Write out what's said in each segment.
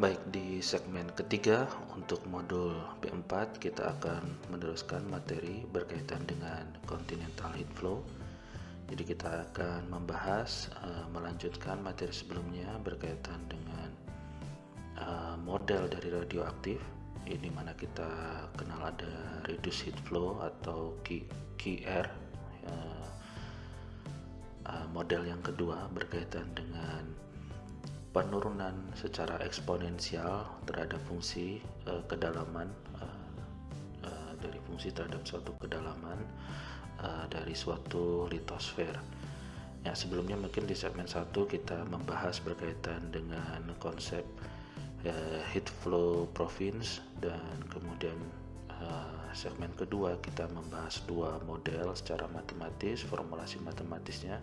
Baik, di segmen ketiga untuk modul P4 kita akan meneruskan materi berkaitan dengan continental heat flow. Jadi kita akan membahas melanjutkan materi sebelumnya berkaitan dengan model dari radioaktif, di mana kita kenal ada reduced heat flow atau QR. Model yang kedua berkaitan dengan penurunan secara eksponensial terhadap fungsi kedalaman dari fungsi terhadap suatu kedalaman dari suatu litosfer. Ya, sebelumnya mungkin di segmen 1 kita membahas berkaitan dengan konsep heat flow province, dan kemudian segmen kedua kita membahas dua model secara matematis, formulasi matematisnya.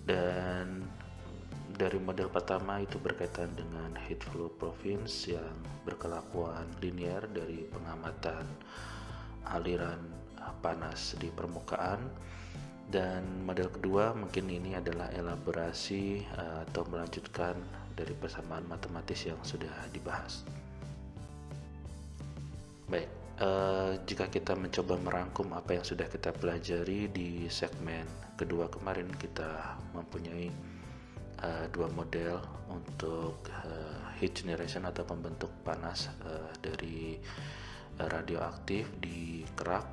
Dan dari model pertama itu berkaitan dengan heat flow province yang berkelakuan linear dari pengamatan aliran panas di permukaan, dan model kedua mungkin ini adalah elaborasi atau melanjutkan dari persamaan matematis yang sudah dibahas. Baik, jika kita mencoba merangkum apa yang sudah kita pelajari di segmen kedua kemarin, kita mempunyai dua model untuk heat generation atau pembentuk panas dari radioaktif di kerak.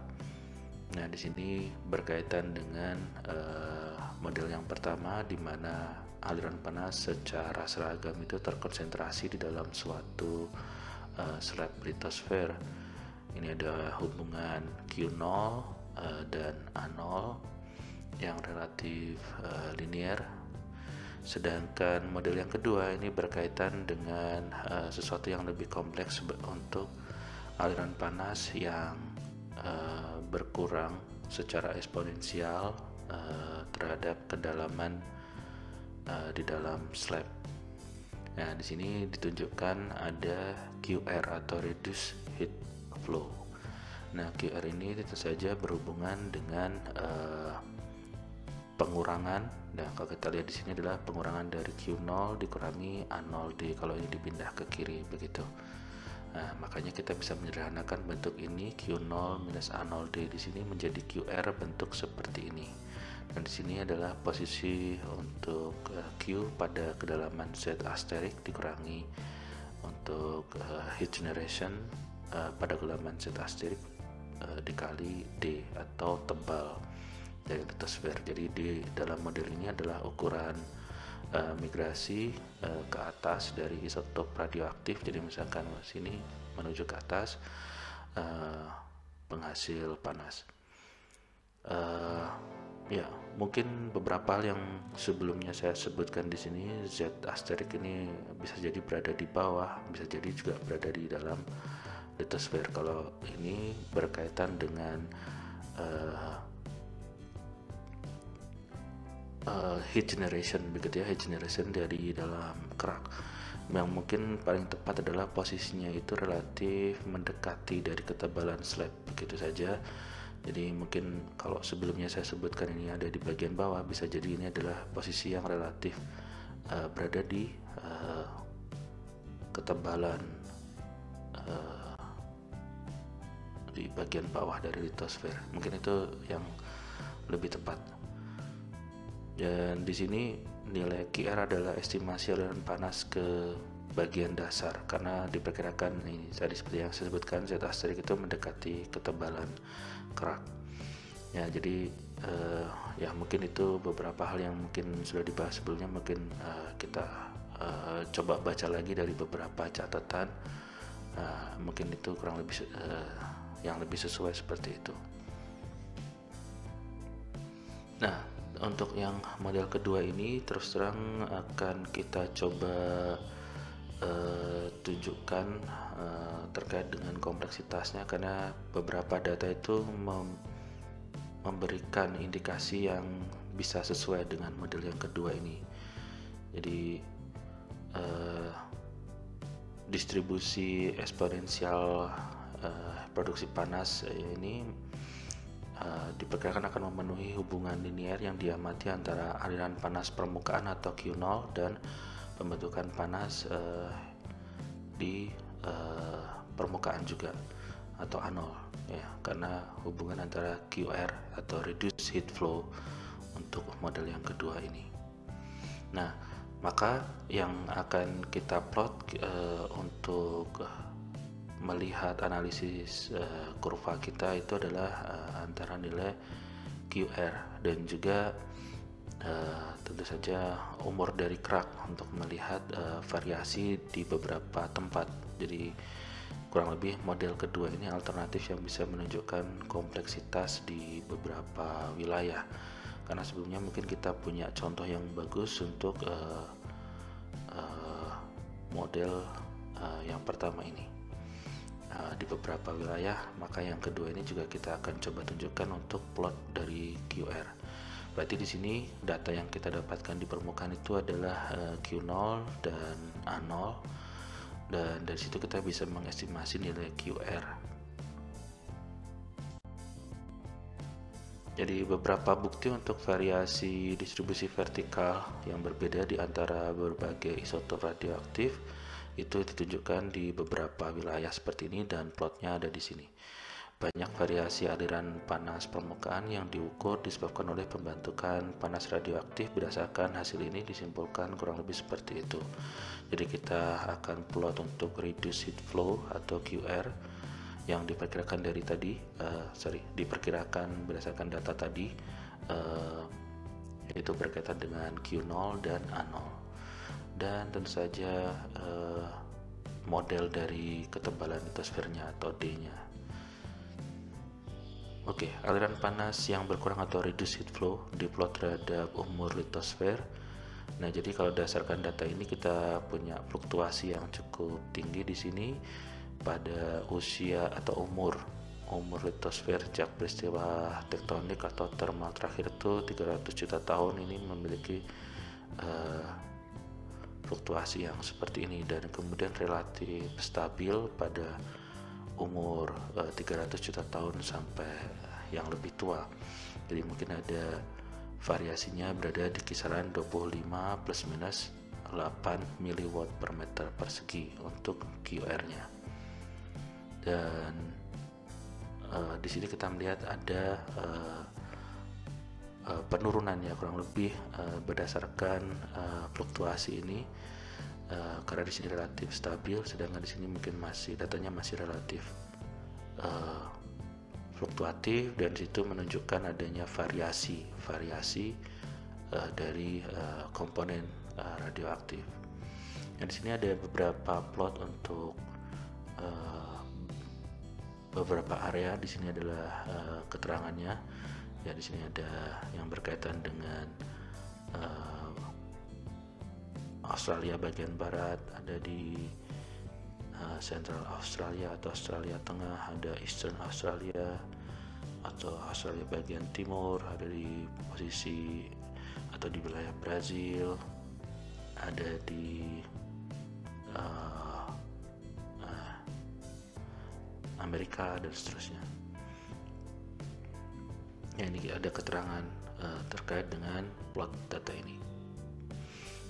Nah, di sini berkaitan dengan model yang pertama, di mana aliran panas secara seragam itu terkonsentrasi di dalam suatu slab litosfer. Ini ada hubungan Q0 dan A0 yang relatif linear. Sedangkan model yang kedua ini berkaitan dengan sesuatu yang lebih kompleks untuk aliran panas yang berkurang secara eksponensial terhadap kedalaman di dalam slab. Nah, di sini ditunjukkan ada QR atau reduced heat flow. Nah, QR ini tentu saja berhubungan dengan pengurangan. Nah, kalau kita lihat di sini adalah pengurangan dari Q0 dikurangi A0D kalau ini dipindah ke kiri begitu. Nah, makanya kita bisa menyederhanakan bentuk ini, Q0 minus A0D di sini menjadi QR bentuk seperti ini. Dan di sini adalah posisi untuk Q pada kedalaman Z asterik dikurangi untuk heat generation pada kedalaman Z asterik dikali D atau tebal dari litosfer. Jadi di dalam model ini adalah ukuran migrasi ke atas dari isotop radioaktif. Jadi misalkan sini menuju ke atas penghasil panas. Ya, mungkin beberapa hal yang sebelumnya saya sebutkan di sini, Z asterik ini bisa jadi berada di bawah, bisa jadi juga berada di dalam litosfer. Kalau ini berkaitan dengan heat generation begitu ya, heat generation dari dalam kerak. Yang mungkin paling tepat adalah posisinya itu relatif mendekati dari ketebalan slab begitu saja. Jadi mungkin kalau sebelumnya saya sebutkan ini ada di bagian bawah, bisa jadi ini adalah posisi yang relatif berada di ketebalan di bagian bawah dari litosfer. Mungkin itu yang lebih tepat. Dan di sini nilai QR adalah estimasi aliran panas ke bagian dasar, karena diperkirakan ini tadi seperti yang saya sebutkan, Z asterik itu mendekati ketebalan kerak. Ya, jadi ya mungkin itu beberapa hal yang mungkin sudah dibahas sebelumnya. Mungkin kita coba baca lagi dari beberapa catatan. Mungkin itu kurang lebih yang lebih sesuai seperti itu. Nah, untuk yang model kedua ini terus terang akan kita coba tunjukkan terkait dengan kompleksitasnya, karena beberapa data itu memberikan indikasi yang bisa sesuai dengan model yang kedua ini. Jadi distribusi eksponensial produksi panas ini diperkirakan akan memenuhi hubungan linear yang diamati antara aliran panas permukaan atau Q0 dan pembentukan panas di permukaan juga atau anol ya, karena hubungan antara QR atau reduce heat flow untuk model yang kedua ini. Nah, maka yang akan kita plot untuk melihat analisis kurva kita itu adalah antara nilai QR dan juga tentu saja umur dari kerak untuk melihat variasi di beberapa tempat. Jadi kurang lebih model kedua ini alternatif yang bisa menunjukkan kompleksitas di beberapa wilayah, karena sebelumnya mungkin kita punya contoh yang bagus untuk model yang pertama ini di beberapa wilayah. Maka yang kedua ini juga kita akan coba tunjukkan untuk plot dari QR. Berarti di sini data yang kita dapatkan di permukaan itu adalah Q0 dan A0, dan dari situ kita bisa mengestimasi nilai QR. Jadi beberapa bukti untuk variasi distribusi vertikal yang berbeda di antara berbagai isotop radioaktif itu ditunjukkan di beberapa wilayah seperti ini, dan plotnya ada di sini. Banyak variasi aliran panas permukaan yang diukur disebabkan oleh pembentukan panas radioaktif. Berdasarkan hasil ini disimpulkan kurang lebih seperti itu. Jadi kita akan plot untuk reduced heat flow atau QR yang diperkirakan dari tadi, diperkirakan berdasarkan data tadi, yaitu berkaitan dengan Q0 dan A0. Dan tentu saja model dari ketebalan litosfernya atau D-nya. Oke, aliran panas yang berkurang atau reduced heat flow diplot terhadap umur litosfer. Nah, jadi kalau berdasarkan data ini kita punya fluktuasi yang cukup tinggi di sini pada usia atau umur litosfer sejak peristiwa tektonik atau thermal terakhir itu 300 juta tahun ini memiliki fluktuasi yang seperti ini, dan kemudian relatif stabil pada umur 300 juta tahun sampai yang lebih tua. Jadi mungkin ada variasinya berada di kisaran 25 plus minus 8 miliwatt per meter persegi untuk QR-nya. Dan di sini kita melihat ada penurunan ya, kurang lebih berdasarkan fluktuasi ini. Karena di sini relatif stabil, sedangkan di sini mungkin datanya masih relatif fluktuatif, dan situ menunjukkan adanya variasi dari komponen radioaktif. Dan di sini ada beberapa plot untuk beberapa area. Di sini adalah keterangannya. Ya, di sini ada yang berkaitan dengan Australia bagian barat, ada di Central Australia atau Australia Tengah, ada Eastern Australia atau Australia bagian timur, ada di posisi atau di wilayah Brazil, ada di Amerika dan seterusnya. Ya, ini ada keterangan terkait dengan plot data ini.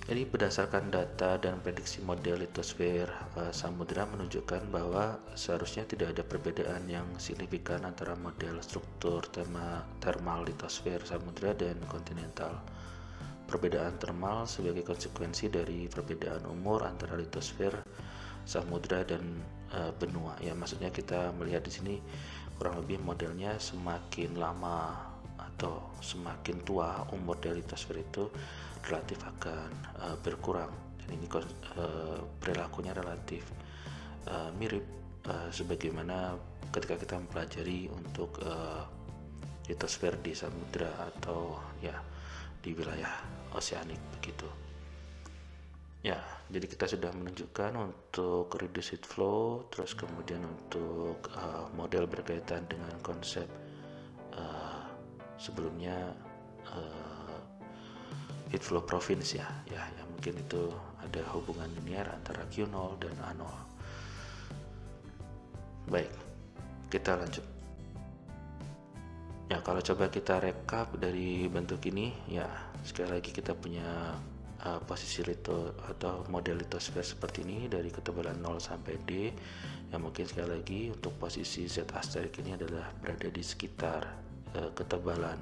Jadi berdasarkan data dan prediksi model litosfer samudera menunjukkan bahwa seharusnya tidak ada perbedaan yang signifikan antara model struktur thermal litosfer samudera dan kontinental. Perbedaan thermal sebagai konsekuensi dari perbedaan umur antara litosfer samudera dan benua. Ya, maksudnya kita melihat di sini kurang lebih modelnya semakin lama atau semakin tua umur dari litosfer itu relatif akan berkurang, dan ini perilakunya relatif mirip sebagaimana ketika kita mempelajari untuk litosfer di samudra atau ya di wilayah oseanik begitu. Ya, jadi kita sudah menunjukkan untuk reduced heat flow, terus kemudian untuk model berkaitan dengan konsep sebelumnya heat flow province ya mungkin itu ada hubungan linear antara Q0 dan A0. Baik, kita lanjut. Ya, kalau coba kita rekap dari bentuk ini, ya sekali lagi kita punya posisi atau model litosfer seperti ini dari ketebalan 0 sampai D, yang mungkin sekali lagi untuk posisi Z asterik ini adalah berada di sekitar ketebalan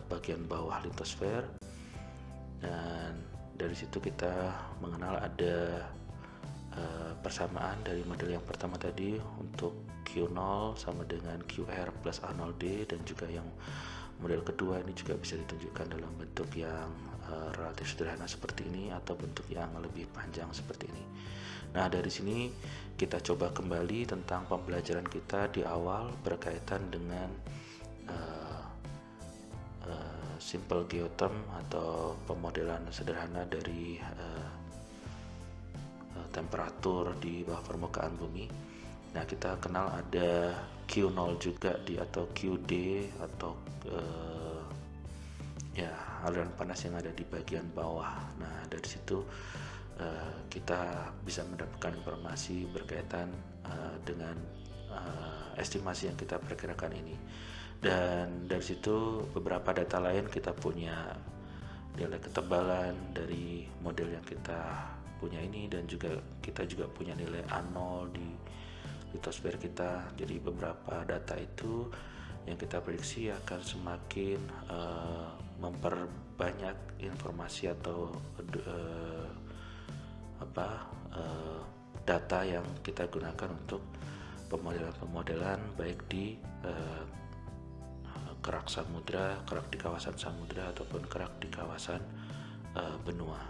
bagian bawah litosfer. Dan dari situ kita mengenal ada persamaan dari model yang pertama tadi untuk Q0 sama dengan QR plus A0D, dan juga yang model kedua ini juga bisa ditunjukkan dalam bentuk yang relatif sederhana seperti ini atau bentuk yang lebih panjang seperti ini. Nah, dari sini kita coba kembali tentang pembelajaran kita di awal berkaitan dengan simple geotherm atau pemodelan sederhana dari temperatur di bawah permukaan bumi. Nah, kita kenal ada Q0 juga atau QD atau aliran panas yang ada di bagian bawah. Nah, dari situ kita bisa mendapatkan informasi berkaitan dengan estimasi yang kita perkirakan ini. Dan dari situ beberapa data lain, kita punya nilai ketebalan dari model yang kita punya ini, dan juga kita juga punya nilai A0 di litosfer kita. Jadi beberapa data itu yang kita prediksi akan semakin memperbanyak informasi atau data yang kita gunakan untuk pemodelan baik di kerak samudra, kerak di kawasan samudra ataupun kerak di kawasan benua.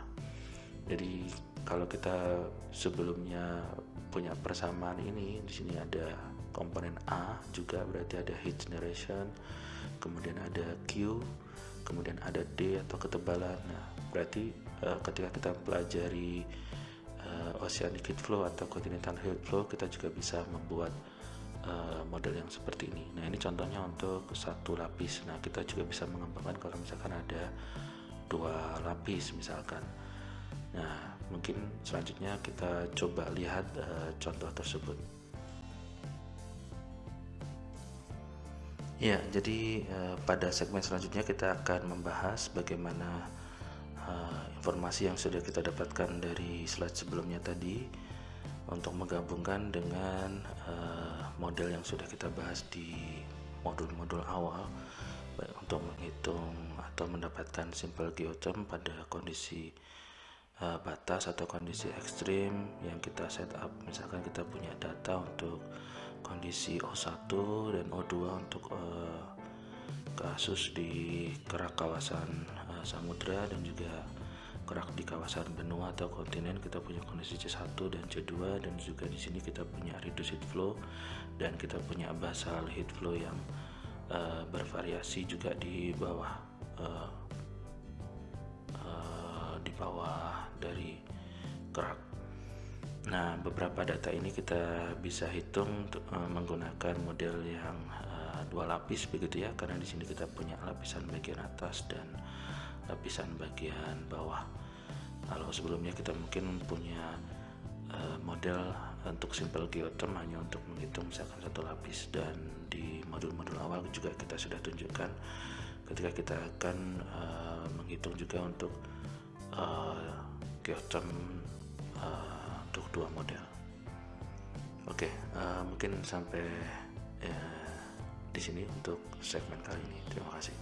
Jadi kalau kita sebelumnya punya persamaan ini, di sini ada komponen A juga, berarti ada heat generation, kemudian ada Q, kemudian ada D atau ketebalan. Nah, berarti ketika kita pelajari oceanic heat flow atau continental heat flow, kita juga bisa membuat model yang seperti ini. Nah, ini contohnya untuk satu lapis. Nah, kita juga bisa mengembangkan kalau misalkan ada dua lapis misalkan. Nah, mungkin selanjutnya kita coba lihat contoh tersebut. Ya, jadi pada segmen selanjutnya kita akan membahas bagaimana informasi yang sudah kita dapatkan dari slide sebelumnya tadi untuk menggabungkan dengan model yang sudah kita bahas di modul-modul awal, baik untuk menghitung atau mendapatkan simple geotherm pada kondisi batas atau kondisi ekstrim yang kita setup. Misalkan kita punya data untuk kondisi O1 dan O2 untuk kasus di kerak kawasan samudra dan juga kerak di kawasan benua atau kontinen. Kita punya kondisi C1 dan C2, dan juga di sini kita punya reduced heat flow dan kita punya basal heat flow yang bervariasi juga di bawah dari kerak. Nah, beberapa data ini kita bisa hitung menggunakan model yang dua lapis begitu ya, karena di sini kita punya lapisan bagian atas dan lapisan bagian bawah. Kalau sebelumnya kita mungkin punya model untuk simple geotherm hanya untuk menghitung misalkan satu lapis, dan di modul-modul awal juga kita sudah tunjukkan ketika kita akan menghitung juga untuk geotherm untuk dua model. Oke, mungkin sampai di sini untuk segmen kali ini. Terima kasih.